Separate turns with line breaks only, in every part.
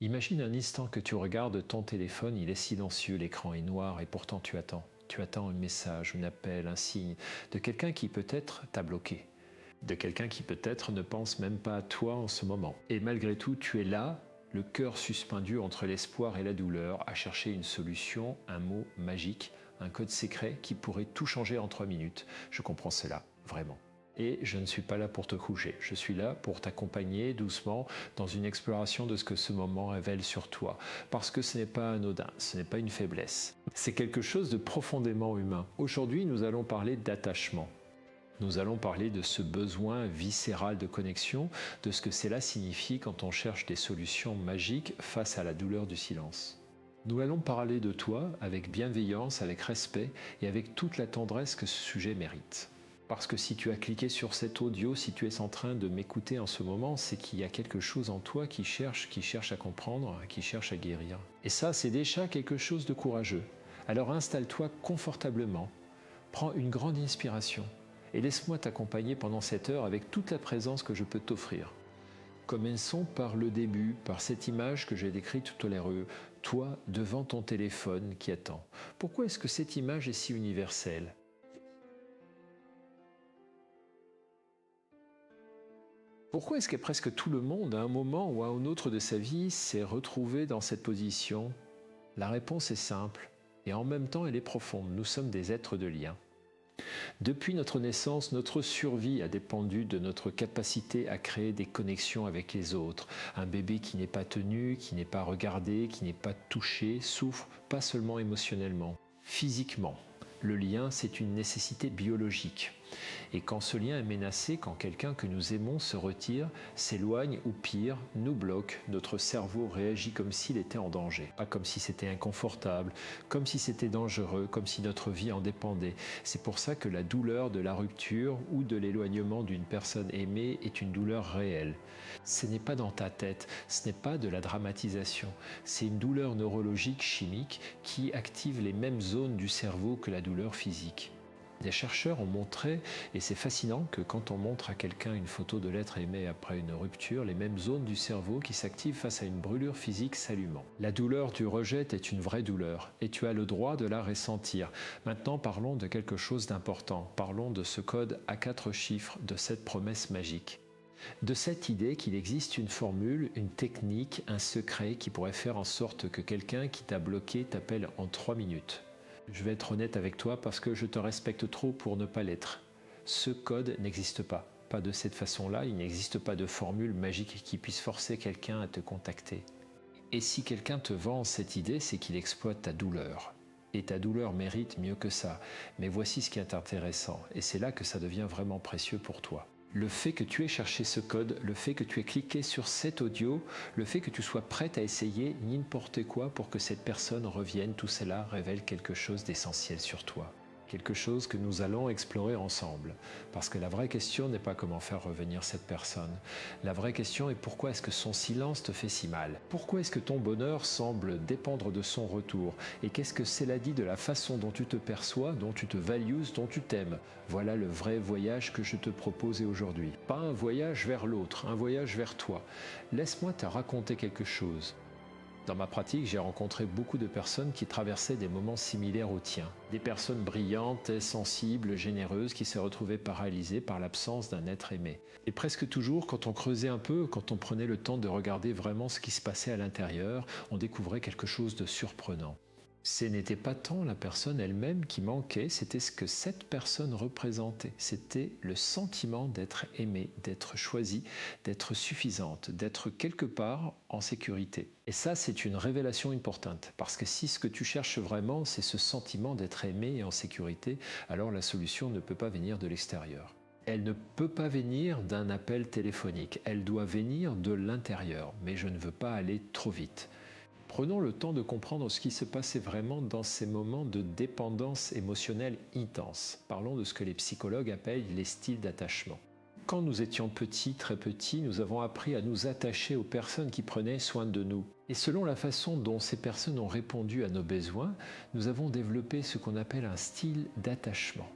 Imagine un instant que tu regardes ton téléphone, il est silencieux, l'écran est noir et pourtant tu attends. Tu attends un message, un appel, un signe de quelqu'un qui peut-être t'a bloqué, de quelqu'un qui peut-être ne pense même pas à toi en ce moment. Et malgré tout, tu es là, le cœur suspendu entre l'espoir et la douleur, à chercher une solution, un mot magique, un code secret qui pourrait tout changer en 3 minutes. Je comprends cela, vraiment. Et je ne suis pas là pour te coucher, je suis là pour t'accompagner doucement dans une exploration de ce que ce moment révèle sur toi. Parce que ce n'est pas anodin, ce n'est pas une faiblesse. C'est quelque chose de profondément humain. Aujourd'hui, nous allons parler d'attachement. Nous allons parler de ce besoin viscéral de connexion, de ce que cela signifie quand on cherche des solutions magiques face à la douleur du silence. Nous allons parler de toi avec bienveillance, avec respect et avec toute la tendresse que ce sujet mérite. Parce que si tu as cliqué sur cet audio, si tu es en train de m'écouter en ce moment, c'est qu'il y a quelque chose en toi qui cherche à comprendre, qui cherche à guérir. Et ça, c'est déjà quelque chose de courageux. Alors installe-toi confortablement, prends une grande inspiration et laisse-moi t'accompagner pendant cette heure avec toute la présence que je peux t'offrir. Commençons par le début, par cette image que j'ai décrite tout à l'heure, toi devant ton téléphone qui attend. Pourquoi est-ce que cette image est si universelle ? Pourquoi est-ce que presque tout le monde, à un moment ou à un autre de sa vie, s'est retrouvé dans cette position? La réponse est simple, et en même temps elle est profonde. Nous sommes des êtres de lien. Depuis notre naissance, notre survie a dépendu de notre capacité à créer des connexions avec les autres. Un bébé qui n'est pas tenu, qui n'est pas regardé, qui n'est pas touché, souffre pas seulement émotionnellement, physiquement. Le lien, c'est une nécessité biologique. Et quand ce lien est menacé, quand quelqu'un que nous aimons se retire, s'éloigne ou pire, nous bloque, notre cerveau réagit comme s'il était en danger. Pas comme si c'était inconfortable, comme si c'était dangereux, comme si notre vie en dépendait. C'est pour ça que la douleur de la rupture ou de l'éloignement d'une personne aimée est une douleur réelle. Ce n'est pas dans ta tête, ce n'est pas de la dramatisation. C'est une douleur neurologique chimique qui active les mêmes zones du cerveau que la douleur physique. Des chercheurs ont montré, et c'est fascinant, que quand on montre à quelqu'un une photo de l'être aimé après une rupture, les mêmes zones du cerveau qui s'activent face à une brûlure physique s'allument. La douleur du rejet est une vraie douleur, et tu as le droit de la ressentir. Maintenant, parlons de quelque chose d'important. Parlons de ce code à 4 chiffres, de cette promesse magique. De cette idée qu'il existe une formule, une technique, un secret qui pourrait faire en sorte que quelqu'un qui t'a bloqué t'appelle en 3 minutes. Je vais être honnête avec toi parce que je te respecte trop pour ne pas l'être. Ce code n'existe pas. Pas de cette façon-là, il n'existe pas de formule magique qui puisse forcer quelqu'un à te contacter. Et si quelqu'un te vend cette idée, c'est qu'il exploite ta douleur. Et ta douleur mérite mieux que ça. Mais voici ce qui est intéressant, et c'est là que ça devient vraiment précieux pour toi. Le fait que tu aies cherché ce code, le fait que tu aies cliqué sur cet audio, le fait que tu sois prête à essayer n'importe quoi pour que cette personne revienne, tout cela révèle quelque chose d'essentiel sur toi. Quelque chose que nous allons explorer ensemble. Parce que la vraie question n'est pas comment faire revenir cette personne. La vraie question est pourquoi est-ce que son silence te fait si mal? Pourquoi est-ce que ton bonheur semble dépendre de son retour? Et qu'est-ce que cela dit de la façon dont tu te perçois, dont tu te values, dont tu t'aimes? Voilà le vrai voyage que je te propose aujourd'hui. Pas un voyage vers l'autre, un voyage vers toi. Laisse-moi te raconter quelque chose. Dans ma pratique, j'ai rencontré beaucoup de personnes qui traversaient des moments similaires aux tiens. Des personnes brillantes, sensibles, généreuses qui se retrouvaient paralysées par l'absence d'un être aimé. Et presque toujours, quand on creusait un peu, quand on prenait le temps de regarder vraiment ce qui se passait à l'intérieur, on découvrait quelque chose de surprenant. Ce n'était pas tant la personne elle-même qui manquait, c'était ce que cette personne représentait. C'était le sentiment d'être aimée, d'être choisie, d'être suffisante, d'être quelque part en sécurité. Et ça, c'est une révélation importante, parce que si ce que tu cherches vraiment, c'est ce sentiment d'être aimé et en sécurité, alors la solution ne peut pas venir de l'extérieur. Elle ne peut pas venir d'un appel téléphonique, elle doit venir de l'intérieur, mais je ne veux pas aller trop vite. Prenons le temps de comprendre ce qui se passait vraiment dans ces moments de dépendance émotionnelle intense. Parlons de ce que les psychologues appellent les styles d'attachement. Quand nous étions petits, très petits, nous avons appris à nous attacher aux personnes qui prenaient soin de nous. Et selon la façon dont ces personnes ont répondu à nos besoins, nous avons développé ce qu'on appelle un style d'attachement,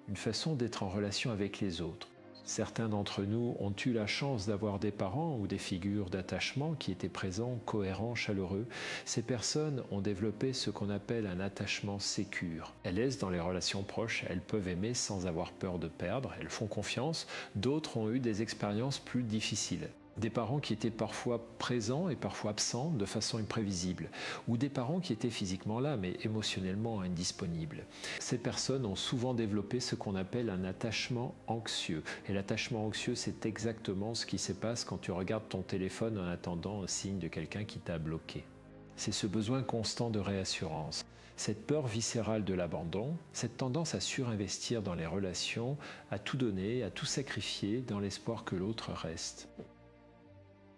une façon d'être en relation avec les autres. Certains d'entre nous ont eu la chance d'avoir des parents ou des figures d'attachement qui étaient présents, cohérents, chaleureux. Ces personnes ont développé ce qu'on appelle un attachement sécure. Elles laissent dans les relations proches, elles peuvent aimer sans avoir peur de perdre, elles font confiance. D'autres ont eu des expériences plus difficiles. Des parents qui étaient parfois présents et parfois absents de façon imprévisible, ou des parents qui étaient physiquement là mais émotionnellement indisponibles. Ces personnes ont souvent développé ce qu'on appelle un attachement anxieux. Et l'attachement anxieux, c'est exactement ce qui se passe quand tu regardes ton téléphone en attendant un signe de quelqu'un qui t'a bloqué. C'est ce besoin constant de réassurance, cette peur viscérale de l'abandon, cette tendance à surinvestir dans les relations, à tout donner, à tout sacrifier dans l'espoir que l'autre reste.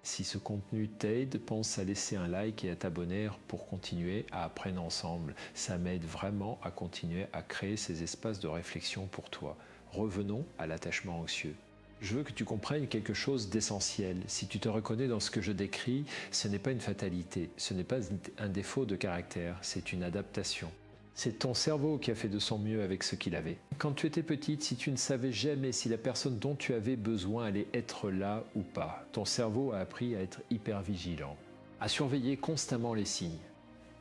Si ce contenu t'aide, pense à laisser un like et à t'abonner pour continuer à apprendre ensemble. Ça m'aide vraiment à continuer à créer ces espaces de réflexion pour toi. Revenons à l'attachement anxieux. Je veux que tu comprennes quelque chose d'essentiel. Si tu te reconnais dans ce que je décris, ce n'est pas une fatalité, ce n'est pas un défaut de caractère, c'est une adaptation. C'est ton cerveau qui a fait de son mieux avec ce qu'il avait. Quand tu étais petite, si tu ne savais jamais si la personne dont tu avais besoin allait être là ou pas, ton cerveau a appris à être hyper vigilant, à surveiller constamment les signes,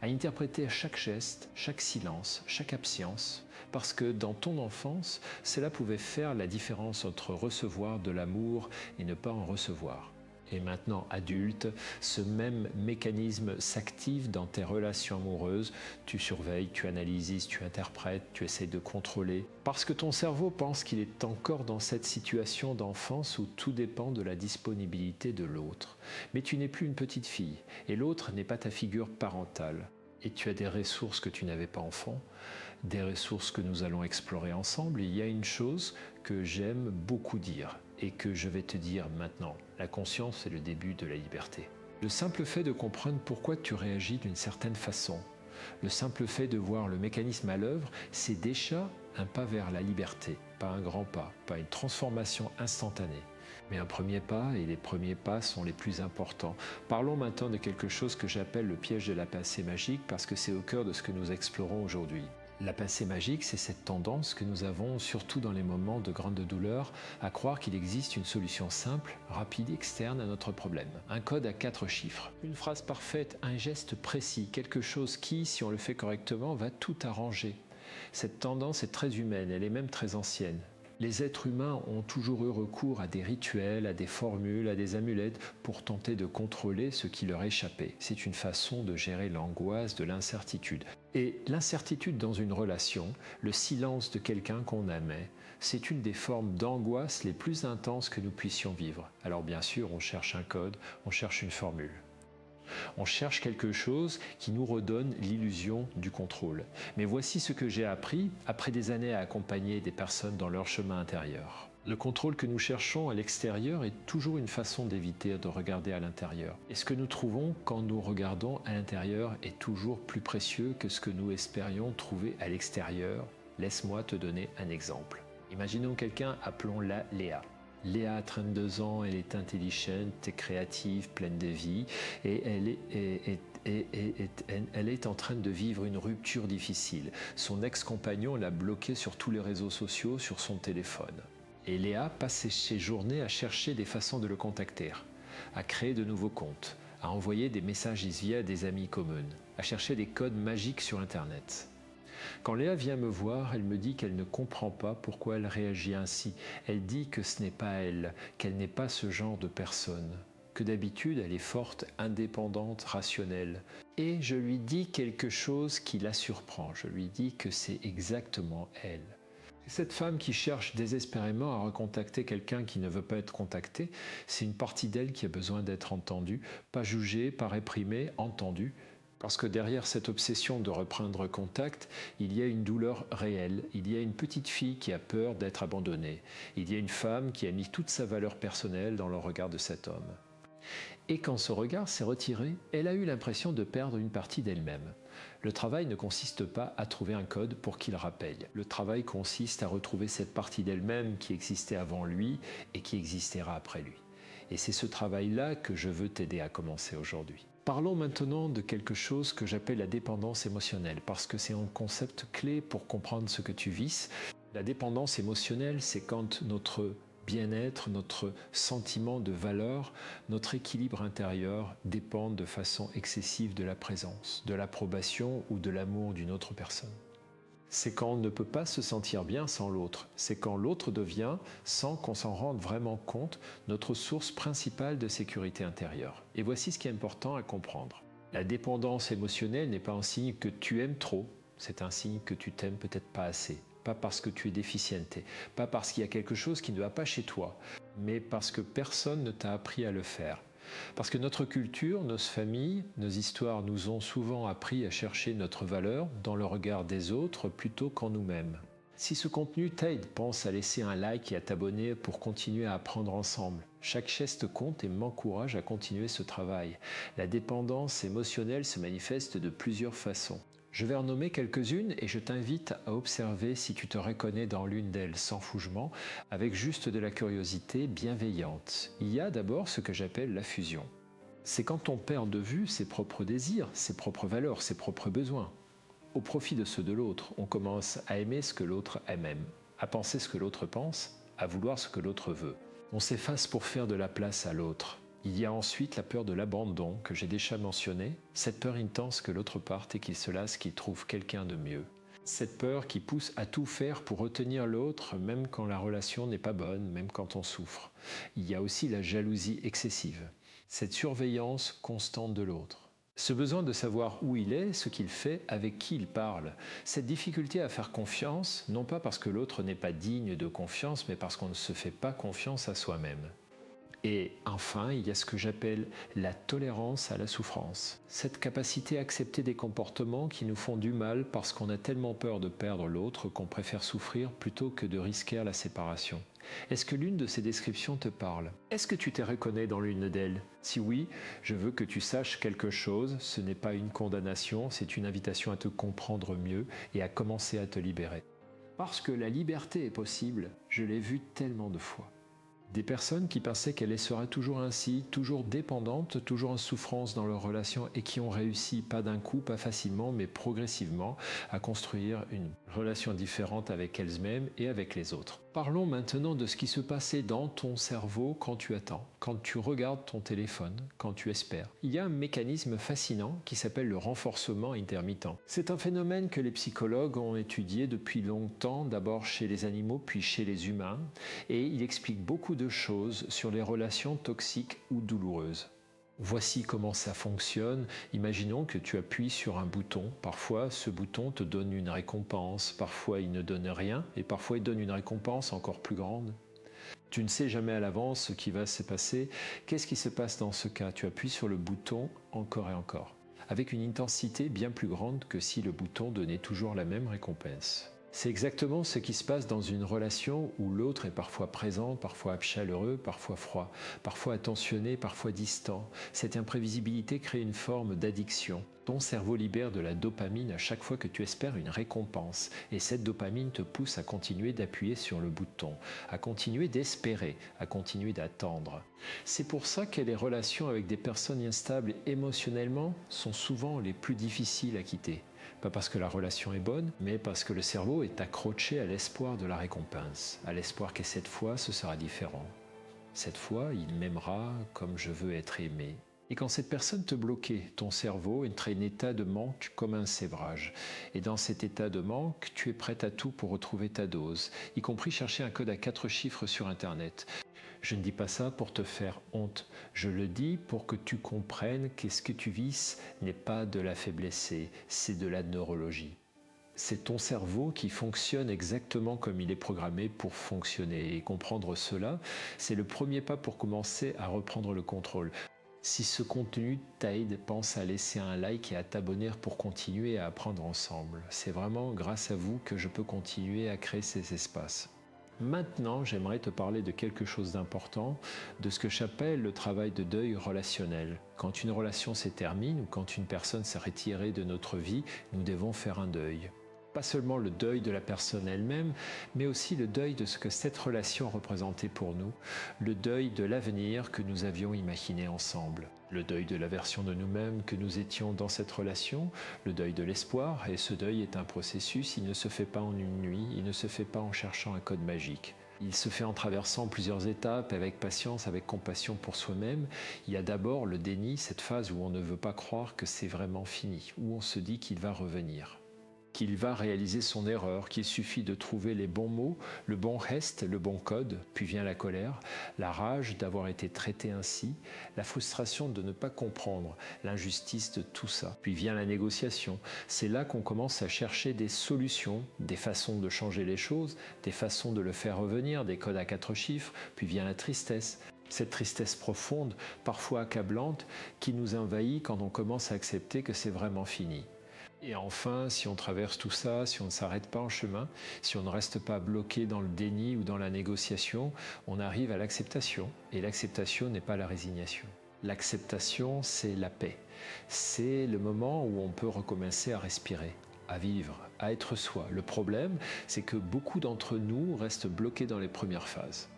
à interpréter chaque geste, chaque silence, chaque absence, parce que dans ton enfance, cela pouvait faire la différence entre recevoir de l'amour et ne pas en recevoir. Et maintenant adulte, ce même mécanisme s'active dans tes relations amoureuses. Tu surveilles, tu analyses, tu interprètes, tu essaies de contrôler. Parce que ton cerveau pense qu'il est encore dans cette situation d'enfance où tout dépend de la disponibilité de l'autre. Mais tu n'es plus une petite fille et l'autre n'est pas ta figure parentale. Et tu as des ressources que tu n'avais pas enfant, des ressources que nous allons explorer ensemble. Il y a une chose que j'aime beaucoup dire et que je vais te dire maintenant. La conscience est le début de la liberté. Le simple fait de comprendre pourquoi tu réagis d'une certaine façon, le simple fait de voir le mécanisme à l'œuvre, c'est déjà un pas vers la liberté, pas un grand pas, pas une transformation instantanée. Mais un premier pas, et les premiers pas sont les plus importants. Parlons maintenant de quelque chose que j'appelle le piège de la pensée magique parce que c'est au cœur de ce que nous explorons aujourd'hui. La pensée magique, c'est cette tendance que nous avons, surtout dans les moments de grande douleur, à croire qu'il existe une solution simple, rapide, externe à notre problème. Un code à 4 chiffres, une phrase parfaite, un geste précis, quelque chose qui, si on le fait correctement, va tout arranger. Cette tendance est très humaine, elle est même très ancienne. Les êtres humains ont toujours eu recours à des rituels, à des formules, à des amulettes pour tenter de contrôler ce qui leur échappait. C'est une façon de gérer l'angoisse de l'incertitude. Et l'incertitude dans une relation, le silence de quelqu'un qu'on aimait, c'est une des formes d'angoisse les plus intenses que nous puissions vivre. Alors bien sûr, on cherche un code, on cherche une formule. On cherche quelque chose qui nous redonne l'illusion du contrôle. Mais voici ce que j'ai appris après des années à accompagner des personnes dans leur chemin intérieur. Le contrôle que nous cherchons à l'extérieur est toujours une façon d'éviter de regarder à l'intérieur. Et ce que nous trouvons quand nous regardons à l'intérieur est toujours plus précieux que ce que nous espérions trouver à l'extérieur. Laisse-moi te donner un exemple. Imaginons quelqu'un, appelons-la Léa. Léa a 32 ans, elle est intelligente, créative, pleine de vie et elle est en train de vivre une rupture difficile. Son ex-compagnon l'a bloquée sur tous les réseaux sociaux, sur son téléphone. Et Léa passe ses journées à chercher des façons de le contacter, à créer de nouveaux comptes, à envoyer des messages via des amis communs, à chercher des codes magiques sur Internet. Quand Léa vient me voir, elle me dit qu'elle ne comprend pas pourquoi elle réagit ainsi. Elle dit que ce n'est pas elle, qu'elle n'est pas ce genre de personne, que d'habitude elle est forte, indépendante, rationnelle. Et je lui dis quelque chose qui la surprend. Je lui dis que c'est exactement elle. Cette femme qui cherche désespérément à recontacter quelqu'un qui ne veut pas être contacté, c'est une partie d'elle qui a besoin d'être entendue, pas jugée, pas réprimée, entendue. Parce que derrière cette obsession de reprendre contact, il y a une douleur réelle. Il y a une petite fille qui a peur d'être abandonnée. Il y a une femme qui a mis toute sa valeur personnelle dans le regard de cet homme. Et quand ce regard s'est retiré, elle a eu l'impression de perdre une partie d'elle-même. Le travail ne consiste pas à trouver un code pour qu'il rappelle. Le travail consiste à retrouver cette partie d'elle-même qui existait avant lui et qui existera après lui. Et c'est ce travail-là que je veux t'aider à commencer aujourd'hui. Parlons maintenant de quelque chose que j'appelle la dépendance émotionnelle, parce que c'est un concept clé pour comprendre ce que tu vis. La dépendance émotionnelle, c'est quand notre bien-être, notre sentiment de valeur, notre équilibre intérieur dépendent de façon excessive de la présence, de l'approbation ou de l'amour d'une autre personne. C'est quand on ne peut pas se sentir bien sans l'autre. C'est quand l'autre devient, sans qu'on s'en rende vraiment compte, notre source principale de sécurité intérieure. Et voici ce qui est important à comprendre. La dépendance émotionnelle n'est pas un signe que tu aimes trop, c'est un signe que tu t'aimes peut-être pas assez. Pas parce que tu es déficienté, pas parce qu'il y a quelque chose qui ne va pas chez toi, mais parce que personne ne t'a appris à le faire. Parce que notre culture, nos familles, nos histoires nous ont souvent appris à chercher notre valeur dans le regard des autres plutôt qu'en nous-mêmes. Si ce contenu t'aide, pense à laisser un like et à t'abonner pour continuer à apprendre ensemble. Chaque geste compte et m'encourage à continuer ce travail. La dépendance émotionnelle se manifeste de plusieurs façons. Je vais en nommer quelques-unes et je t'invite à observer si tu te reconnais dans l'une d'elles sans jugement, avec juste de la curiosité bienveillante. Il y a d'abord ce que j'appelle la fusion. C'est quand on perd de vue ses propres désirs, ses propres valeurs, ses propres besoins. Au profit de ceux de l'autre, on commence à aimer ce que l'autre aime, à penser ce que l'autre pense, à vouloir ce que l'autre veut. On s'efface pour faire de la place à l'autre. Il y a ensuite la peur de l'abandon que j'ai déjà mentionné, cette peur intense que l'autre parte et qu'il se lasse, qu'il trouve quelqu'un de mieux. Cette peur qui pousse à tout faire pour retenir l'autre, même quand la relation n'est pas bonne, même quand on souffre. Il y a aussi la jalousie excessive, cette surveillance constante de l'autre. Ce besoin de savoir où il est, ce qu'il fait, avec qui il parle. Cette difficulté à faire confiance, non pas parce que l'autre n'est pas digne de confiance, mais parce qu'on ne se fait pas confiance à soi-même. Et enfin, il y a ce que j'appelle la tolérance à la souffrance. Cette capacité à accepter des comportements qui nous font du mal parce qu'on a tellement peur de perdre l'autre qu'on préfère souffrir plutôt que de risquer la séparation. Est-ce que l'une de ces descriptions te parle? Est-ce que tu te reconnais dans l'une d'elles? Si oui, je veux que tu saches quelque chose, ce n'est pas une condamnation, c'est une invitation à te comprendre mieux et à commencer à te libérer. Parce que la liberté est possible, je l'ai vu tellement de fois. Des personnes qui pensaient qu'elles seraient toujours ainsi, toujours dépendantes, toujours en souffrance dans leur relation et qui ont réussi, pas d'un coup, pas facilement, mais progressivement, à construire une relation différente avec elles-mêmes et avec les autres. Parlons maintenant de ce qui se passait dans ton cerveau quand tu attends, quand tu regardes ton téléphone, quand tu espères. Il y a un mécanisme fascinant qui s'appelle le renforcement intermittent. C'est un phénomène que les psychologues ont étudié depuis longtemps, d'abord chez les animaux puis chez les humains, et il explique beaucoup de choses sur les relations toxiques ou douloureuses. Voici comment ça fonctionne. Imaginons que tu appuies sur un bouton. Parfois, ce bouton te donne une récompense. Parfois, il ne donne rien. Et parfois, il donne une récompense encore plus grande. Tu ne sais jamais à l'avance ce qui va se passer. Qu'est-ce qui se passe dans ce cas? Tu appuies sur le bouton encore et encore, avec une intensité bien plus grande que si le bouton donnait toujours la même récompense. C'est exactement ce qui se passe dans une relation où l'autre est parfois présent, parfois chaleureux, parfois froid, parfois attentionné, parfois distant. Cette imprévisibilité crée une forme d'addiction. Ton cerveau libère de la dopamine à chaque fois que tu espères une récompense. Et cette dopamine te pousse à continuer d'appuyer sur le bouton, à continuer d'espérer, à continuer d'attendre. C'est pour ça que les relations avec des personnes instables émotionnellement sont souvent les plus difficiles à quitter. Pas parce que la relation est bonne, mais parce que le cerveau est accroché à l'espoir de la récompense, à l'espoir que cette fois ce sera différent. Cette fois, il m'aimera comme je veux être aimé. Et quand cette personne te bloquait, ton cerveau entre un état de manque comme un sévrage. Et dans cet état de manque, tu es prêt à tout pour retrouver ta dose, y compris chercher un code à 4 chiffres sur Internet. Je ne dis pas ça pour te faire honte, je le dis pour que tu comprennes que ce que tu vis n'est pas de la faiblesse, c'est de la neurologie. C'est ton cerveau qui fonctionne exactement comme il est programmé pour fonctionner. Et comprendre cela, c'est le premier pas pour commencer à reprendre le contrôle. Si ce contenu t'aide, pense à laisser un like et à t'abonner pour continuer à apprendre ensemble. C'est vraiment grâce à vous que je peux continuer à créer ces espaces. Maintenant, j'aimerais te parler de quelque chose d'important, de ce que j'appelle le travail de deuil relationnel. Quand une relation se termine ou quand une personne s'est retirée de notre vie, nous devons faire un deuil. Pas seulement le deuil de la personne elle-même, mais aussi le deuil de ce que cette relation représentait pour nous, le deuil de l'avenir que nous avions imaginé ensemble, le deuil de la version de nous-mêmes que nous étions dans cette relation, le deuil de l'espoir, et ce deuil est un processus, il ne se fait pas en une nuit, il ne se fait pas en cherchant un code magique. Il se fait en traversant plusieurs étapes, avec patience, avec compassion pour soi-même. Il y a d'abord le déni, cette phase où on ne veut pas croire que c'est vraiment fini, où on se dit qu'il va revenir, qu'il va réaliser son erreur, qu'il suffit de trouver les bons mots, le bon geste, le bon code, puis vient la colère, la rage d'avoir été traité ainsi, la frustration de ne pas comprendre, l'injustice de tout ça, puis vient la négociation. C'est là qu'on commence à chercher des solutions, des façons de changer les choses, des façons de le faire revenir, des codes à 4 chiffres, puis vient la tristesse. Cette tristesse profonde, parfois accablante, qui nous envahit quand on commence à accepter que c'est vraiment fini. Et enfin, si on traverse tout ça, si on ne s'arrête pas en chemin, si on ne reste pas bloqué dans le déni ou dans la négociation, on arrive à l'acceptation. Et l'acceptation n'est pas la résignation. L'acceptation, c'est la paix. C'est le moment où on peut recommencer à respirer, à vivre, à être soi. Le problème, c'est que beaucoup d'entre nous restent bloqués dans les premières phases,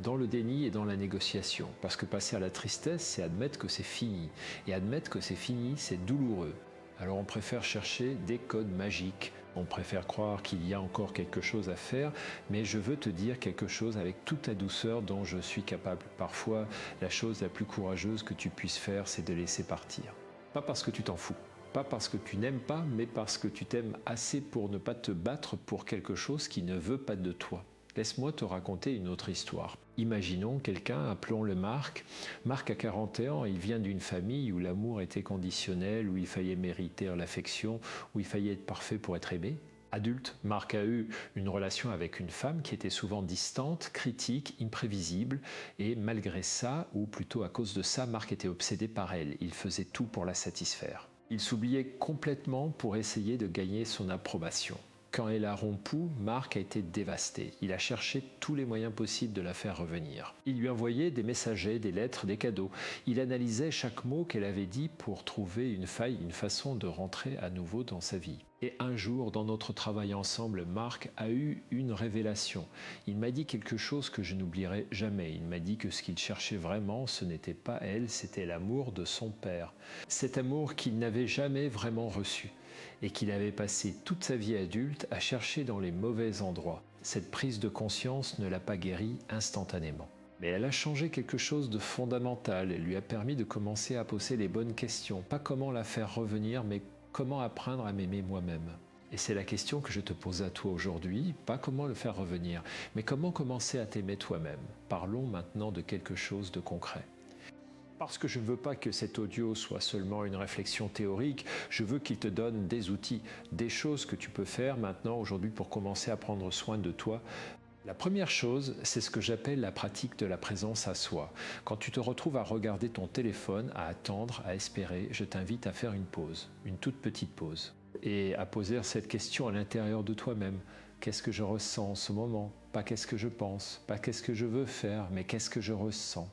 dans le déni et dans la négociation. Parce que passer à la tristesse, c'est admettre que c'est fini. Et admettre que c'est fini, c'est douloureux. Alors on préfère chercher des codes magiques, on préfère croire qu'il y a encore quelque chose à faire, mais je veux te dire quelque chose avec toute la douceur dont je suis capable. Parfois, la chose la plus courageuse que tu puisses faire, c'est de laisser partir. Pas parce que tu t'en fous, pas parce que tu n'aimes pas, mais parce que tu t'aimes assez pour ne pas te battre pour quelque chose qui ne veut pas de toi. Laisse-moi te raconter une autre histoire. Imaginons quelqu'un, appelons-le Marc. Marc a 41 ans, il vient d'une famille où l'amour était conditionnel, où il fallait mériter l'affection, où il fallait être parfait pour être aimé. Adulte, Marc a eu une relation avec une femme qui était souvent distante, critique, imprévisible, et malgré ça, ou plutôt à cause de ça, Marc était obsédé par elle. Il faisait tout pour la satisfaire. Il s'oubliait complètement pour essayer de gagner son approbation. Quand elle a rompu, Marc a été dévasté. Il a cherché tous les moyens possibles de la faire revenir. Il lui envoyait des messagers, des lettres, des cadeaux. Il analysait chaque mot qu'elle avait dit pour trouver une faille, une façon de rentrer à nouveau dans sa vie. Et un jour, dans notre travail ensemble, Marc a eu une révélation. Il m'a dit quelque chose que je n'oublierai jamais. Il m'a dit que ce qu'il cherchait vraiment, ce n'était pas elle, c'était l'amour de son père. Cet amour qu'il n'avait jamais vraiment reçu et qu'il avait passé toute sa vie adulte à chercher dans les mauvais endroits. Cette prise de conscience ne l'a pas guéri instantanément. Mais elle a changé quelque chose de fondamental. Elle lui a permis de commencer à poser les bonnes questions. Pas comment la faire revenir, mais comment apprendre à m'aimer moi-même. Et c'est la question que je te pose à toi aujourd'hui, pas comment le faire revenir, mais comment commencer à t'aimer toi-même. Parlons maintenant de quelque chose de concret. Parce que je ne veux pas que cet audio soit seulement une réflexion théorique, je veux qu'il te donne des outils, des choses que tu peux faire maintenant, aujourd'hui, pour commencer à prendre soin de toi. La première chose, c'est ce que j'appelle la pratique de la présence à soi. Quand tu te retrouves à regarder ton téléphone, à attendre, à espérer, je t'invite à faire une pause, une toute petite pause. Et à poser cette question à l'intérieur de toi-même. Qu'est-ce que je ressens en ce moment? Pas qu'est-ce que je pense, pas qu'est-ce que je veux faire, mais qu'est-ce que je ressens?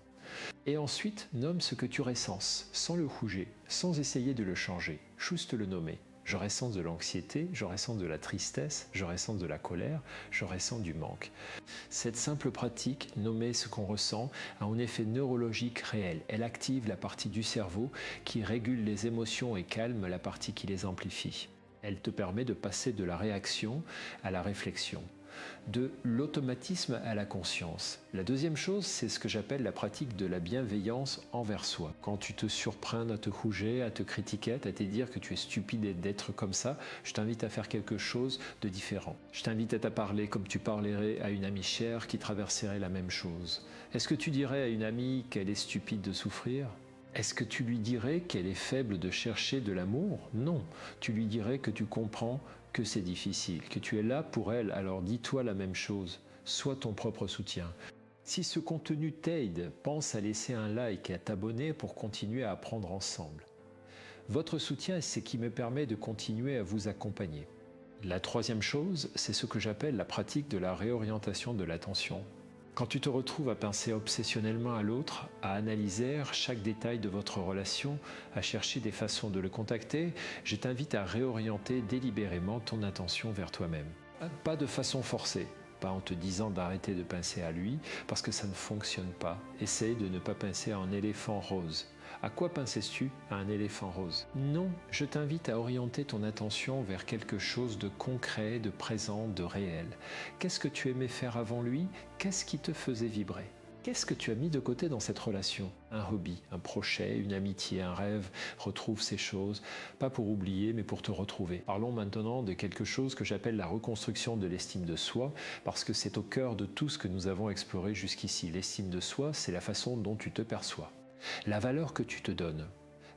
Et ensuite, nomme ce que tu ressens, sans le juger, sans essayer de le changer, juste le nommer. Je ressens de l'anxiété, je ressens de la tristesse, je ressens de la colère, je ressens du manque. Cette simple pratique, nommer ce qu'on ressent, a un effet neurologique réel. Elle active la partie du cerveau qui régule les émotions et calme la partie qui les amplifie. Elle te permet de passer de la réaction à la réflexion, de l'automatisme à la conscience. La deuxième chose, c'est ce que j'appelle la pratique de la bienveillance envers soi. Quand tu te surprends à te juger, à te critiquer, à te dire que tu es stupide d'être comme ça, je t'invite à faire quelque chose de différent. Je t'invite à te parler comme tu parlerais à une amie chère qui traverserait la même chose. Est-ce que tu dirais à une amie qu'elle est stupide de souffrir ? Est-ce que tu lui dirais qu'elle est faible de chercher de l'amour? Non, tu lui dirais que tu comprends que c'est difficile, que tu es là pour elle, alors dis-toi la même chose, sois ton propre soutien. Si ce contenu t'aide, pense à laisser un like et à t'abonner pour continuer à apprendre ensemble. Votre soutien, c'est ce qui me permet de continuer à vous accompagner. La troisième chose, c'est ce que j'appelle la pratique de la réorientation de l'attention. Quand tu te retrouves à penser obsessionnellement à l'autre, à analyser chaque détail de votre relation, à chercher des façons de le contacter, je t'invite à réorienter délibérément ton attention vers toi-même. Pas de façon forcée, pas en te disant d'arrêter de penser à lui, parce que ça ne fonctionne pas. Essaye de ne pas penser à un éléphant rose. À quoi pensais-tu? À un éléphant rose? Non, je t'invite à orienter ton attention vers quelque chose de concret, de présent, de réel. Qu'est-ce que tu aimais faire avant lui? Qu'est-ce qui te faisait vibrer? Qu'est-ce que tu as mis de côté dans cette relation? Un hobby, un projet, une amitié, un rêve? Retrouve ces choses, pas pour oublier, mais pour te retrouver. Parlons maintenant de quelque chose que j'appelle la reconstruction de l'estime de soi, parce que c'est au cœur de tout ce que nous avons exploré jusqu'ici. L'estime de soi, c'est la façon dont tu te perçois, la valeur que tu te donnes,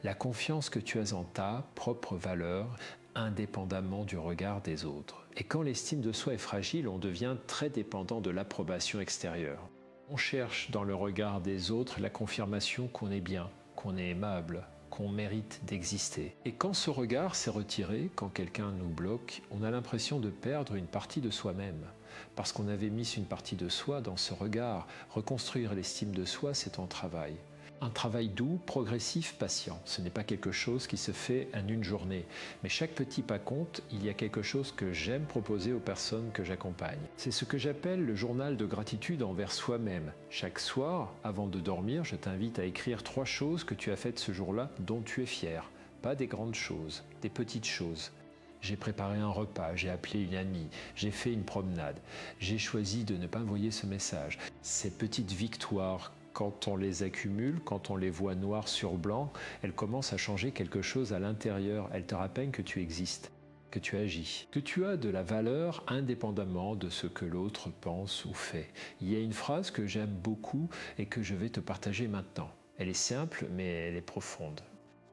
la confiance que tu as en ta propre valeur, indépendamment du regard des autres. Et quand l'estime de soi est fragile, on devient très dépendant de l'approbation extérieure. On cherche dans le regard des autres la confirmation qu'on est bien, qu'on est aimable, qu'on mérite d'exister. Et quand ce regard s'est retiré, quand quelqu'un nous bloque, on a l'impression de perdre une partie de soi-même. Parce qu'on avait mis une partie de soi dans ce regard. Reconstruire l'estime de soi, c'est un travail. Un travail doux, progressif, patient. Ce n'est pas quelque chose qui se fait en une journée. Mais chaque petit pas compte, il y a quelque chose que j'aime proposer aux personnes que j'accompagne. C'est ce que j'appelle le journal de gratitude envers soi-même. Chaque soir, avant de dormir, je t'invite à écrire 3 choses que tu as faites ce jour-là dont tu es fier. Pas des grandes choses, des petites choses. J'ai préparé un repas, j'ai appelé une amie, j'ai fait une promenade, j'ai choisi de ne pas envoyer ce message. Ces petites victoires, quand on les accumule, quand on les voit noir sur blanc, elles commencent à changer quelque chose à l'intérieur. Elles te rappellent que tu existes, que tu agis, que tu as de la valeur indépendamment de ce que l'autre pense ou fait. Il y a une phrase que j'aime beaucoup et que je vais te partager maintenant. Elle est simple, mais elle est profonde.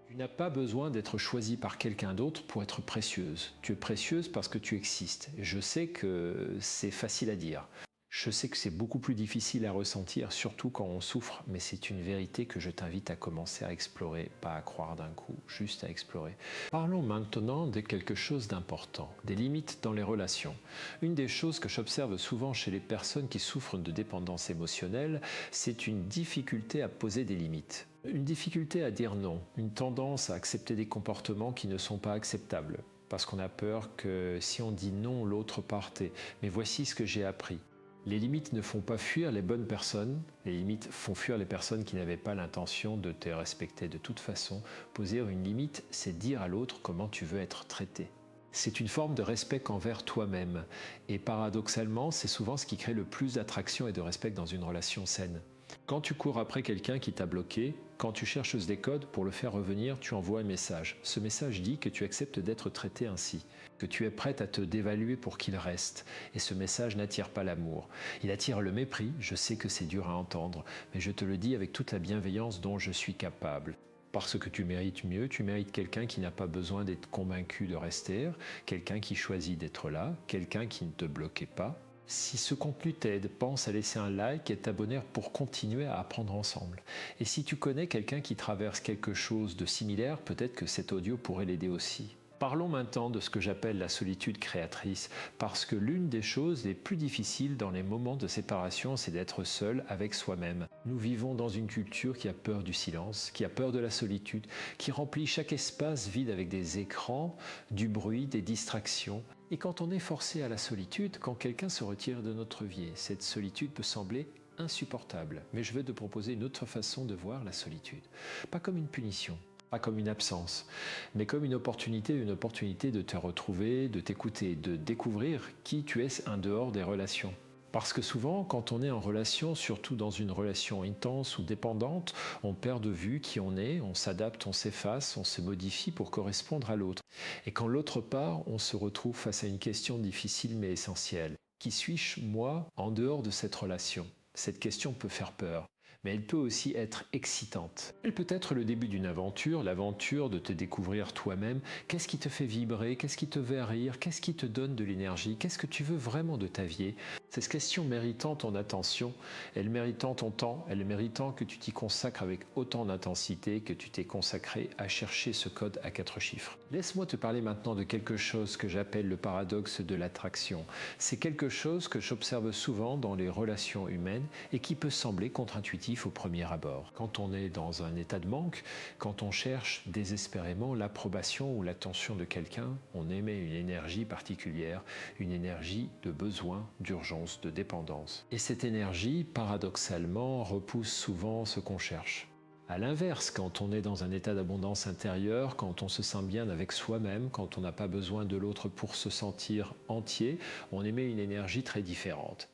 Tu n'as pas besoin d'être choisie par quelqu'un d'autre pour être précieuse. Tu es précieuse parce que tu existes. Et je sais que c'est facile à dire. Je sais que c'est beaucoup plus difficile à ressentir, surtout quand on souffre, mais c'est une vérité que je t'invite à commencer à explorer, pas à croire d'un coup, juste à explorer. Parlons maintenant de quelque chose d'important, des limites dans les relations. Une des choses que j'observe souvent chez les personnes qui souffrent de dépendance émotionnelle, c'est une difficulté à poser des limites. Une difficulté à dire non, une tendance à accepter des comportements qui ne sont pas acceptables, parce qu'on a peur que si on dit non, l'autre parte. Mais voici ce que j'ai appris. Les limites ne font pas fuir les bonnes personnes, les limites font fuir les personnes qui n'avaient pas l'intention de te respecter de toute façon. Poser une limite, c'est dire à l'autre comment tu veux être traité. C'est une forme de respect envers toi-même. Et paradoxalement, c'est souvent ce qui crée le plus d'attraction et de respect dans une relation saine. Quand tu cours après quelqu'un qui t'a bloqué, quand tu cherches des codes pour le faire revenir, tu envoies un message. Ce message dit que tu acceptes d'être traité ainsi, que tu es prête à te dévaluer pour qu'il reste. Et ce message n'attire pas l'amour. Il attire le mépris, je sais que c'est dur à entendre, mais je te le dis avec toute la bienveillance dont je suis capable. Parce que tu mérites mieux, tu mérites quelqu'un qui n'a pas besoin d'être convaincu de rester, quelqu'un qui choisit d'être là, quelqu'un qui ne te bloquait pas. Si ce contenu t'aide, pense à laisser un like et t'abonner pour continuer à apprendre ensemble. Et si tu connais quelqu'un qui traverse quelque chose de similaire, peut-être que cet audio pourrait l'aider aussi. Parlons maintenant de ce que j'appelle la solitude créatrice, parce que l'une des choses les plus difficiles dans les moments de séparation, c'est d'être seul avec soi-même. Nous vivons dans une culture qui a peur du silence, qui a peur de la solitude, qui remplit chaque espace vide avec des écrans, du bruit, des distractions. Et quand on est forcé à la solitude, quand quelqu'un se retire de notre vie, cette solitude peut sembler insupportable. Mais je veux te proposer une autre façon de voir la solitude. Pas comme une punition, pas comme une absence, mais comme une opportunité de te retrouver, de t'écouter, de découvrir qui tu es en dehors des relations. Parce que souvent, quand on est en relation, surtout dans une relation intense ou dépendante, on perd de vue qui on est, on s'adapte, on s'efface, on se modifie pour correspondre à l'autre. Et quand l'autre part, on se retrouve face à une question difficile mais essentielle. Qui suis-je, moi, en dehors de cette relation? Cette question peut faire peur. Mais elle peut aussi être excitante. Elle peut être le début d'une aventure, l'aventure de te découvrir toi-même. Qu'est-ce qui te fait vibrer? Qu'est-ce qui te fait rire? Qu'est-ce qui te donne de l'énergie? Qu'est-ce que tu veux vraiment de ta vie? Cette question méritant ton attention, elle méritant ton temps, elle méritant que tu t'y consacres avec autant d'intensité que tu t'es consacré à chercher ce code à 4 chiffres. Laisse-moi te parler maintenant de quelque chose que j'appelle le paradoxe de l'attraction. C'est quelque chose que j'observe souvent dans les relations humaines et qui peut sembler contre-intuitif au premier abord. Quand on est dans un état de manque, quand on cherche désespérément l'approbation ou l'attention de quelqu'un, on émet une énergie particulière, une énergie de besoin, d'urgence, de dépendance. Et cette énergie, paradoxalement, repousse souvent ce qu'on cherche. À l'inverse, quand on est dans un état d'abondance intérieure, quand on se sent bien avec soi-même, quand on n'a pas besoin de l'autre pour se sentir entier, on émet une énergie très différente.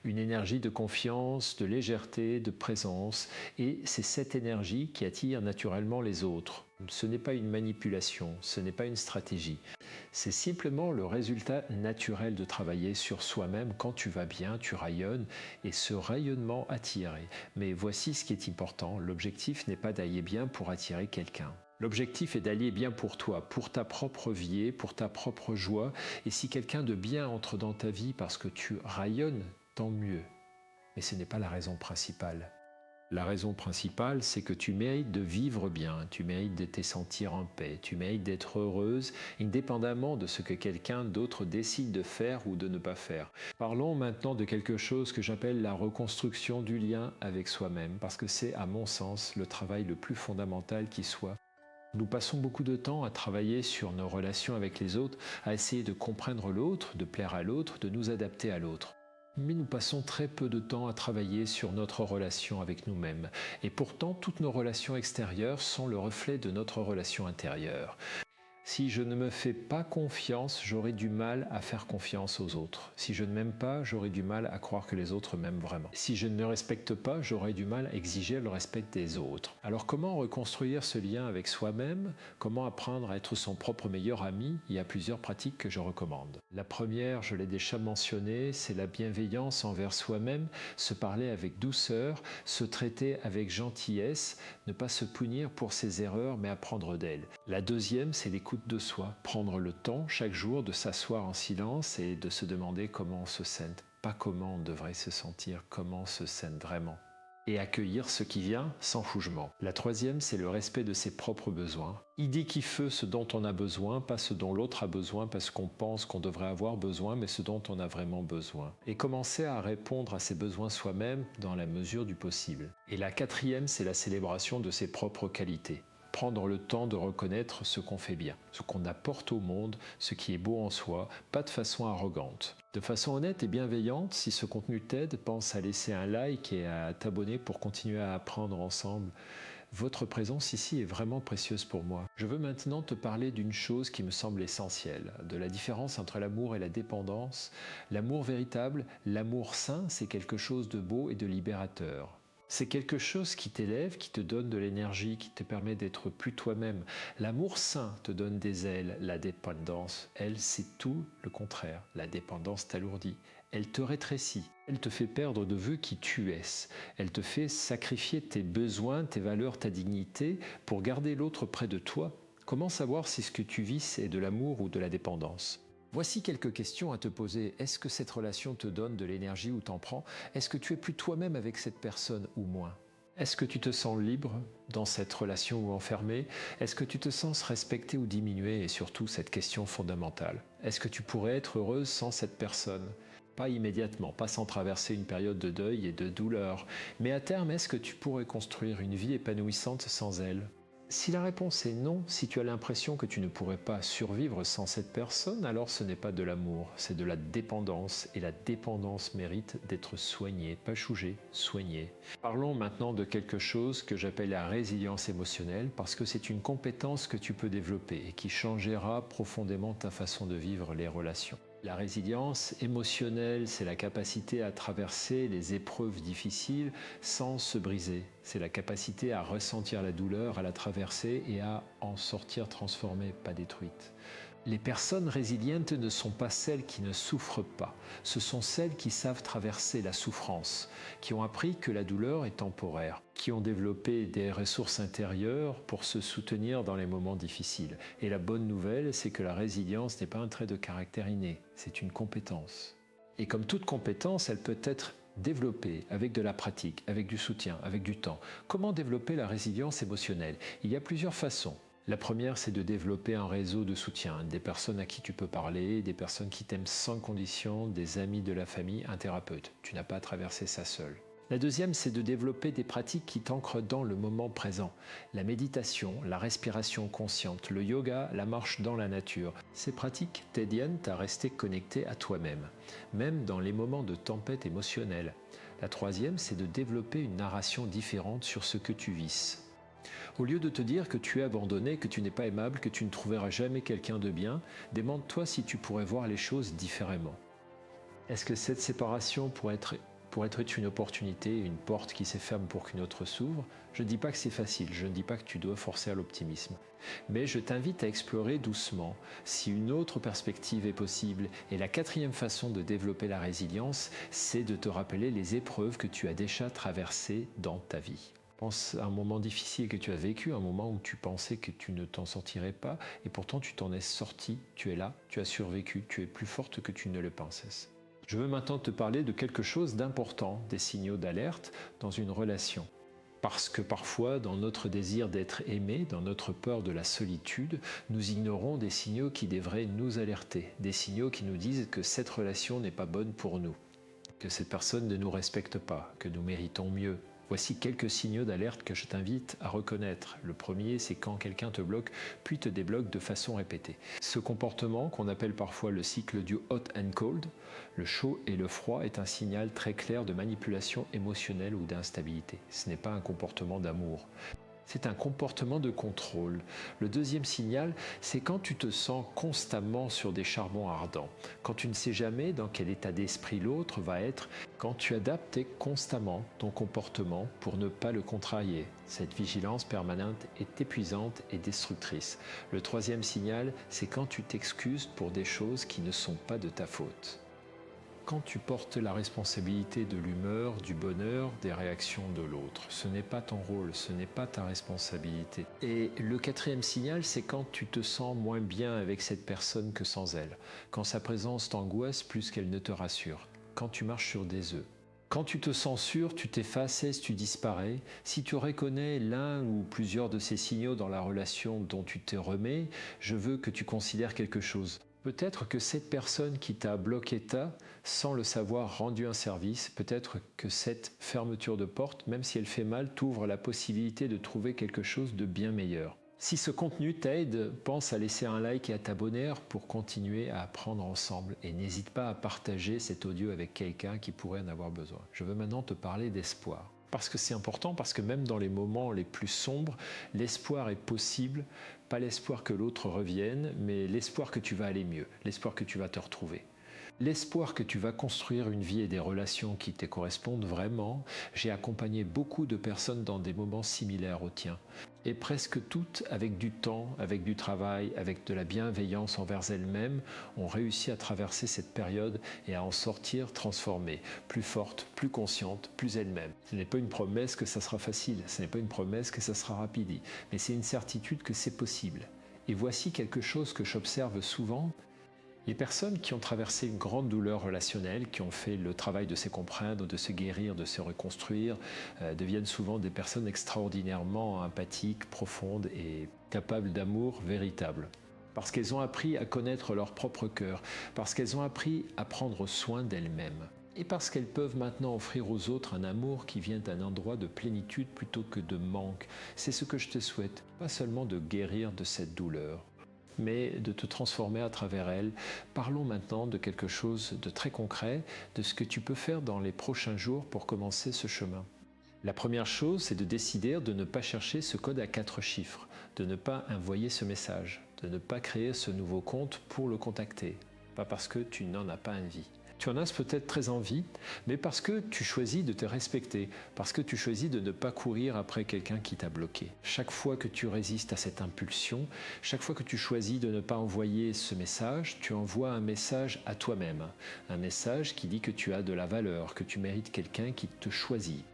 Une énergie de confiance, de légèreté, de présence, et c'est cette énergie qui attire naturellement les autres. Ce n'est pas une manipulation, ce n'est pas une stratégie. C'est simplement le résultat naturel de travailler sur soi-même. Quand tu vas bien, tu rayonnes et ce rayonnement attire. Mais voici ce qui est important, l'objectif n'est pas d'aller bien pour attirer quelqu'un. L'objectif est d'aller bien pour toi, pour ta propre vie, pour ta propre joie. Et si quelqu'un de bien entre dans ta vie parce que tu rayonnes, tant mieux. Mais ce n'est pas la raison principale. La raison principale, c'est que tu mérites de vivre bien, tu mérites de te sentir en paix, tu mérites d'être heureuse, indépendamment de ce que quelqu'un d'autre décide de faire ou de ne pas faire. Parlons maintenant de quelque chose que j'appelle la reconstruction du lien avec soi-même, parce que c'est, à mon sens, le travail le plus fondamental qui soit. Nous passons beaucoup de temps à travailler sur nos relations avec les autres, à essayer de comprendre l'autre, de plaire à l'autre, de nous adapter à l'autre. Mais nous passons très peu de temps à travailler sur notre relation avec nous-mêmes. Et pourtant, toutes nos relations extérieures sont le reflet de notre relation intérieure. Si je ne me fais pas confiance, j'aurai du mal à faire confiance aux autres. Si je ne m'aime pas, j'aurai du mal à croire que les autres m'aiment vraiment. Si je ne me respecte pas, j'aurai du mal à exiger le respect des autres. Alors comment reconstruire ce lien avec soi-même? Comment apprendre à être son propre meilleur ami? Il y a plusieurs pratiques que je recommande. La première, je l'ai déjà mentionnée, c'est la bienveillance envers soi-même, se parler avec douceur, se traiter avec gentillesse, ne pas se punir pour ses erreurs mais apprendre d'elles. La deuxième, c'est l'écoute de soi, prendre le temps chaque jour de s'asseoir en silence et de se demander comment on se sent, pas comment on devrait se sentir, comment on se sent vraiment. Et accueillir ce qui vient sans jugement. La troisième, c'est le respect de ses propres besoins. Idée qui fait ce dont on a besoin, pas ce dont l'autre a besoin parce qu'on pense qu'on devrait avoir besoin, mais ce dont on a vraiment besoin. Et commencer à répondre à ses besoins soi-même dans la mesure du possible. Et la quatrième, c'est la célébration de ses propres qualités. Prendre le temps de reconnaître ce qu'on fait bien, ce qu'on apporte au monde, ce qui est beau en soi, pas de façon arrogante. De façon honnête et bienveillante, si ce contenu t'aide, pense à laisser un like et à t'abonner pour continuer à apprendre ensemble. Votre présence ici est vraiment précieuse pour moi. Je veux maintenant te parler d'une chose qui me semble essentielle, de la différence entre l'amour et la dépendance. L'amour véritable, l'amour sain, c'est quelque chose de beau et de libérateur. C'est quelque chose qui t'élève, qui te donne de l'énergie, qui te permet d'être plus toi-même. L'amour sain te donne des ailes. La dépendance, elle, c'est tout le contraire. La dépendance t'alourdit. Elle te rétrécit. Elle te fait perdre de vue qui tu es. Elle te fait sacrifier tes besoins, tes valeurs, ta dignité pour garder l'autre près de toi. Comment savoir si ce que tu vis c'est de l'amour ou de la dépendance ? Voici quelques questions à te poser. Est-ce que cette relation te donne de l'énergie ou t'en prend? Est-ce que tu es plus toi-même avec cette personne ou moins? Est-ce que tu te sens libre dans cette relation ou enfermé? Est-ce que tu te sens respecté ou diminué? Et surtout, cette question fondamentale. Est-ce que tu pourrais être heureuse sans cette personne? Pas immédiatement, pas sans traverser une période de deuil et de douleur. Mais à terme, est-ce que tu pourrais construire une vie épanouissante sans elle? Si la réponse est non, si tu as l'impression que tu ne pourrais pas survivre sans cette personne, alors ce n'est pas de l'amour, c'est de la dépendance. Et la dépendance mérite d'être soignée, pas chougée, soignée. Parlons maintenant de quelque chose que j'appelle la résilience émotionnelle, parce que c'est une compétence que tu peux développer et qui changera profondément ta façon de vivre les relations. La résilience émotionnelle, c'est la capacité à traverser les épreuves difficiles sans se briser. C'est la capacité à ressentir la douleur, à la traverser et à en sortir transformée, pas détruite. Les personnes résilientes ne sont pas celles qui ne souffrent pas. Ce sont celles qui savent traverser la souffrance, qui ont appris que la douleur est temporaire, qui ont développé des ressources intérieures pour se soutenir dans les moments difficiles. Et la bonne nouvelle, c'est que la résilience n'est pas un trait de caractère inné, c'est une compétence. Et comme toute compétence, elle peut être développée avec de la pratique, avec du soutien, avec du temps. Comment développer la résilience émotionnelle? Il y a plusieurs façons. La première, c'est de développer un réseau de soutien, des personnes à qui tu peux parler, des personnes qui t'aiment sans condition, des amis de la famille, un thérapeute. Tu n'as pas à traverser ça seul. La deuxième, c'est de développer des pratiques qui t'ancrent dans le moment présent. La méditation, la respiration consciente, le yoga, la marche dans la nature. Ces pratiques t'aident à rester connecté à toi-même, même dans les moments de tempête émotionnelle. La troisième, c'est de développer une narration différente sur ce que tu vis. Au lieu de te dire que tu es abandonné, que tu n'es pas aimable, que tu ne trouveras jamais quelqu'un de bien, demande-toi si tu pourrais voir les choses différemment. Est-ce que cette séparation pourrait être une opportunité, une porte qui se ferme pour qu'une autre s'ouvre? Je ne dis pas que c'est facile, je ne dis pas que tu dois forcer à l'optimisme. Mais je t'invite à explorer doucement si une autre perspective est possible. Et la quatrième façon de développer la résilience, c'est de te rappeler les épreuves que tu as déjà traversées dans ta vie. Pense à un moment difficile que tu as vécu, un moment où tu pensais que tu ne t'en sortirais pas, et pourtant tu t'en es sorti, tu es là, tu as survécu, tu es plus forte que tu ne le pensais. Je veux maintenant te parler de quelque chose d'important, des signaux d'alerte dans une relation. Parce que parfois, dans notre désir d'être aimé, dans notre peur de la solitude, nous ignorons des signaux qui devraient nous alerter, des signaux qui nous disent que cette relation n'est pas bonne pour nous, que cette personne ne nous respecte pas, que nous méritons mieux. Voici quelques signaux d'alerte que je t'invite à reconnaître. Le premier, c'est quand quelqu'un te bloque, puis te débloque de façon répétée. Ce comportement, qu'on appelle parfois le cycle du hot and cold, le chaud et le froid, est un signal très clair de manipulation émotionnelle ou d'instabilité. Ce n'est pas un comportement d'amour. C'est un comportement de contrôle. Le deuxième signal, c'est quand tu te sens constamment sur des charbons ardents, quand tu ne sais jamais dans quel état d'esprit l'autre va être, quand tu adaptes constamment ton comportement pour ne pas le contrarier. Cette vigilance permanente est épuisante et destructrice. Le troisième signal, c'est quand tu t'excuses pour des choses qui ne sont pas de ta faute. Quand tu portes la responsabilité de l'humeur, du bonheur, des réactions de l'autre. Ce n'est pas ton rôle, ce n'est pas ta responsabilité. Et le quatrième signal, c'est quand tu te sens moins bien avec cette personne que sans elle. Quand sa présence t'angoisse plus qu'elle ne te rassure. Quand tu marches sur des œufs. Quand tu te sens sûr, tu t'effaces, tu disparais. Si tu reconnais l'un ou plusieurs de ces signaux dans la relation dont tu te remets, je veux que tu considères quelque chose. Peut-être que cette personne qui t'a bloqué sans le savoir, rendu un service. Peut-être que cette fermeture de porte, même si elle fait mal, t'ouvre la possibilité de trouver quelque chose de bien meilleur. Si ce contenu t'aide, pense à laisser un like et à t'abonner pour continuer à apprendre ensemble. Et n'hésite pas à partager cet audio avec quelqu'un qui pourrait en avoir besoin. Je veux maintenant te parler d'espoir. Parce que c'est important, parce que même dans les moments les plus sombres, l'espoir est possible. Pas l'espoir que l'autre revienne, mais l'espoir que tu vas aller mieux, l'espoir que tu vas te retrouver. L'espoir que tu vas construire une vie et des relations qui te correspondent vraiment. J'ai accompagné beaucoup de personnes dans des moments similaires aux tiens. Et presque toutes, avec du temps, avec du travail, avec de la bienveillance envers elles-mêmes, ont réussi à traverser cette période et à en sortir transformées, plus fortes, plus conscientes, plus elles-mêmes. Ce n'est pas une promesse que ça sera facile, ce n'est pas une promesse que ça sera rapide, mais c'est une certitude que c'est possible. Et voici quelque chose que j'observe souvent. Les personnes qui ont traversé une grande douleur relationnelle, qui ont fait le travail de se comprendre, de se guérir, de se reconstruire, deviennent souvent des personnes extraordinairement empathiques, profondes et capables d'amour véritable. Parce qu'elles ont appris à connaître leur propre cœur, parce qu'elles ont appris à prendre soin d'elles-mêmes. Et parce qu'elles peuvent maintenant offrir aux autres un amour qui vient d'un endroit de plénitude plutôt que de manque. C'est ce que je te souhaite, pas seulement de guérir de cette douleur, mais de te transformer à travers elle. Parlons maintenant de quelque chose de très concret, de ce que tu peux faire dans les prochains jours pour commencer ce chemin. La première chose, c'est de décider de ne pas chercher ce code à 4 chiffres, de ne pas envoyer ce message, de ne pas créer ce nouveau compte pour le contacter, pas parce que tu n'en as pas envie. Tu en as peut-être très envie, mais parce que tu choisis de te respecter, parce que tu choisis de ne pas courir après quelqu'un qui t'a bloqué. Chaque fois que tu résistes à cette impulsion, chaque fois que tu choisis de ne pas envoyer ce message, tu envoies un message à toi-même. Un message qui dit que tu as de la valeur, que tu mérites quelqu'un qui te choisit,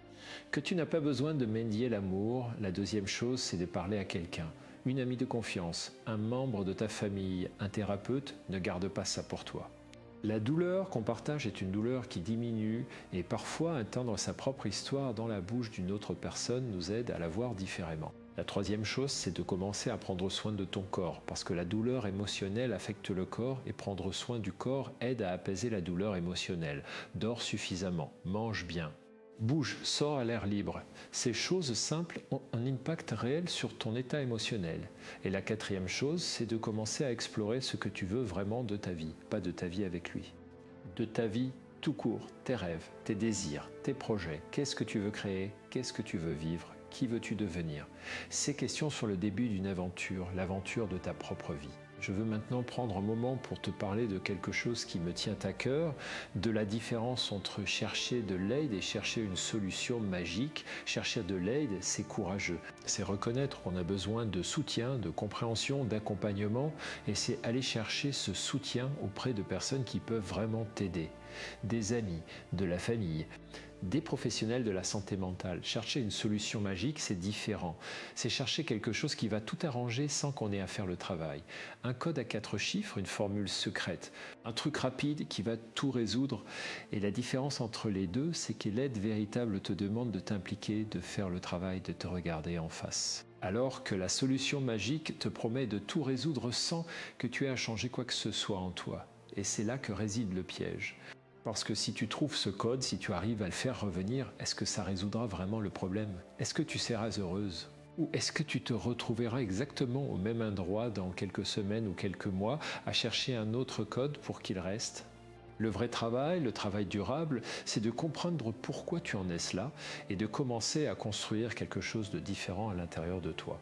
que tu n'as pas besoin de mendier l'amour. La deuxième chose, c'est de parler à quelqu'un. Une amie de confiance, un membre de ta famille, un thérapeute, ne garde pas ça pour toi. La douleur qu'on partage est une douleur qui diminue et parfois entendre sa propre histoire dans la bouche d'une autre personne nous aide à la voir différemment. La troisième chose, c'est de commencer à prendre soin de ton corps parce que la douleur émotionnelle affecte le corps et prendre soin du corps aide à apaiser la douleur émotionnelle. Dors suffisamment, mange bien. Bouge, sors à l'air libre. Ces choses simples ont un impact réel sur ton état émotionnel. Et la quatrième chose, c'est de commencer à explorer ce que tu veux vraiment de ta vie, pas de ta vie avec lui. De ta vie tout court, tes rêves, tes désirs, tes projets. Qu'est-ce que tu veux créer? Qu'est-ce que tu veux vivre? Qui veux-tu devenir? Ces questions sont le début d'une aventure, l'aventure de ta propre vie. Je veux maintenant prendre un moment pour te parler de quelque chose qui me tient à cœur, de la différence entre chercher de l'aide et chercher une solution magique. Chercher de l'aide, c'est courageux. C'est reconnaître qu'on a besoin de soutien, de compréhension, d'accompagnement, et c'est aller chercher ce soutien auprès de personnes qui peuvent vraiment t'aider. Des amis, de la famille, des professionnels de la santé mentale. Chercher une solution magique, c'est différent. C'est chercher quelque chose qui va tout arranger sans qu'on ait à faire le travail. Un code à 4 chiffres, une formule secrète, un truc rapide qui va tout résoudre. Et la différence entre les deux, c'est que l'aide véritable te demande de t'impliquer, de faire le travail, de te regarder en face. Alors que la solution magique te promet de tout résoudre sans que tu aies à changer quoi que ce soit en toi. Et c'est là que réside le piège. Parce que si tu trouves ce code, si tu arrives à le faire revenir, est-ce que ça résoudra vraiment le problème? Est-ce que tu seras heureuse? Ou est-ce que tu te retrouveras exactement au même endroit dans quelques semaines ou quelques mois à chercher un autre code pour qu'il reste? Le vrai travail, le travail durable, c'est de comprendre pourquoi tu en es là et de commencer à construire quelque chose de différent à l'intérieur de toi.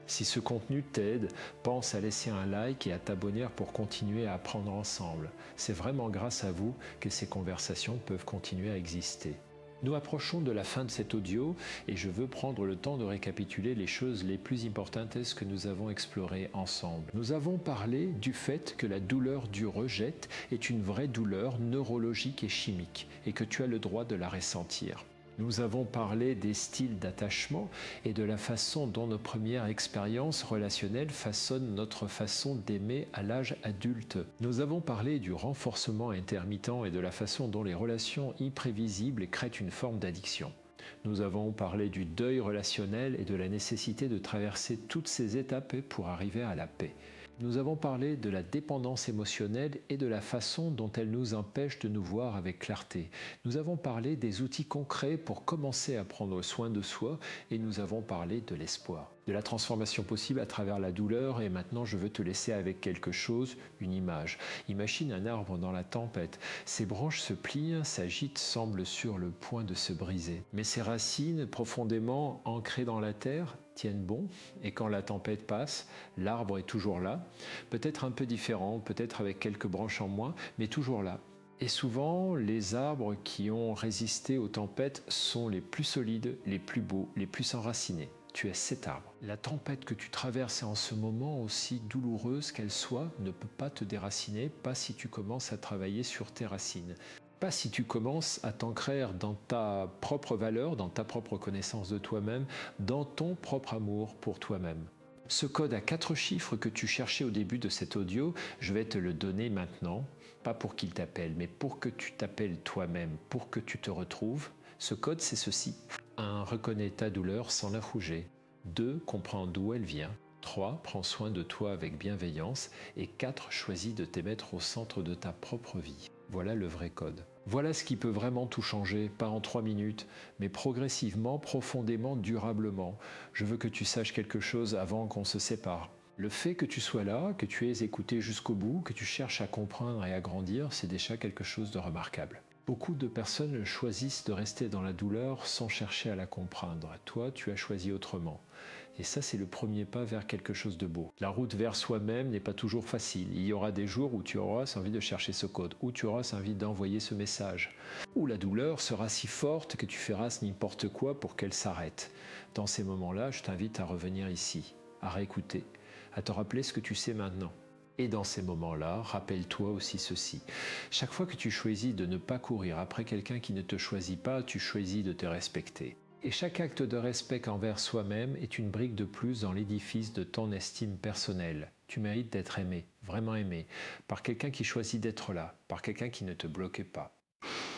Si ce contenu t'aide, pense à laisser un like et à t'abonner pour continuer à apprendre ensemble. C'est vraiment grâce à vous que ces conversations peuvent continuer à exister. Nous approchons de la fin de cet audio et je veux prendre le temps de récapituler les choses les plus importantes que nous avons explorées ensemble. Nous avons parlé du fait que la douleur du rejet est une vraie douleur neurologique et chimique et que tu as le droit de la ressentir. Nous avons parlé des styles d'attachement et de la façon dont nos premières expériences relationnelles façonnent notre façon d'aimer à l'âge adulte. Nous avons parlé du renforcement intermittent et de la façon dont les relations imprévisibles créent une forme d'addiction. Nous avons parlé du deuil relationnel et de la nécessité de traverser toutes ces étapes pour arriver à la paix. Nous avons parlé de la dépendance émotionnelle et de la façon dont elle nous empêche de nous voir avec clarté. Nous avons parlé des outils concrets pour commencer à prendre soin de soi et nous avons parlé de l'espoir, de la transformation possible à travers la douleur. Et maintenant, je veux te laisser avec quelque chose, une image. Imagine un arbre dans la tempête. Ses branches se plient, s'agitent, semblent sur le point de se briser. Mais ses racines, profondément ancrées dans la terre, tiennent bon, et quand la tempête passe, l'arbre est toujours là, peut-être un peu différent, peut-être avec quelques branches en moins, mais toujours là. Et souvent, les arbres qui ont résisté aux tempêtes sont les plus solides, les plus beaux, les plus enracinés. Tu es cet arbre. La tempête que tu traverses en ce moment, aussi douloureuse qu'elle soit, ne peut pas te déraciner, pas si tu commences à travailler sur tes racines. Pas si tu commences à t'ancrer dans ta propre valeur, dans ta propre connaissance de toi-même, dans ton propre amour pour toi-même. Ce code à 4 chiffres que tu cherchais au début de cet audio, je vais te le donner maintenant, pas pour qu'il t'appelle, mais pour que tu t'appelles toi-même, pour que tu te retrouves. Ce code, c'est ceci. 1. Reconnais ta douleur sans la fouger. 2. Comprends d'où elle vient. 3. Prends soin de toi avec bienveillance. Et 4. Choisis de te mettre au centre de ta propre vie. Voilà le vrai code. Voilà ce qui peut vraiment tout changer, pas en 3 minutes, mais progressivement, profondément, durablement. Je veux que tu saches quelque chose avant qu'on se sépare. Le fait que tu sois là, que tu aies écouté jusqu'au bout, que tu cherches à comprendre et à grandir, c'est déjà quelque chose de remarquable. Beaucoup de personnes choisissent de rester dans la douleur sans chercher à la comprendre. Toi, tu as choisi autrement. Et ça, c'est le premier pas vers quelque chose de beau. La route vers soi-même n'est pas toujours facile. Il y aura des jours où tu auras envie de chercher ce code, où tu auras envie d'envoyer ce message, où la douleur sera si forte que tu feras n'importe quoi pour qu'elle s'arrête. Dans ces moments-là, je t'invite à revenir ici, à réécouter, à te rappeler ce que tu sais maintenant. Et dans ces moments-là, rappelle-toi aussi ceci. Chaque fois que tu choisis de ne pas courir après quelqu'un qui ne te choisit pas, tu choisis de te respecter. Et chaque acte de respect envers soi-même est une brique de plus dans l'édifice de ton estime personnelle. Tu mérites d'être aimé, vraiment aimé, par quelqu'un qui choisit d'être là, par quelqu'un qui ne te bloque pas,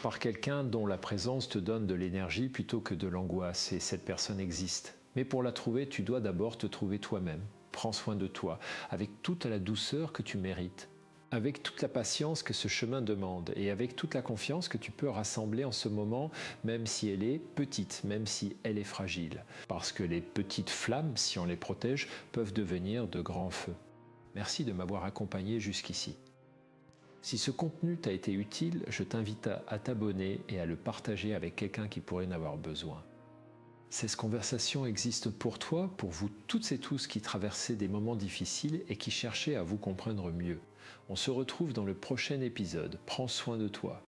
par quelqu'un dont la présence te donne de l'énergie plutôt que de l'angoisse, et cette personne existe. Mais pour la trouver, tu dois d'abord te trouver toi-même. Prends soin de toi, avec toute la douceur que tu mérites, avec toute la patience que ce chemin demande et avec toute la confiance que tu peux rassembler en ce moment, même si elle est petite, même si elle est fragile. Parce que les petites flammes, si on les protège, peuvent devenir de grands feux. Merci de m'avoir accompagné jusqu'ici. Si ce contenu t'a été utile, je t'invite à t'abonner et à le partager avec quelqu'un qui pourrait en avoir besoin. Ces conversations existent pour toi, pour vous toutes et tous qui traversez des moments difficiles et qui cherchez à vous comprendre mieux. On se retrouve dans le prochain épisode. Prends soin de toi.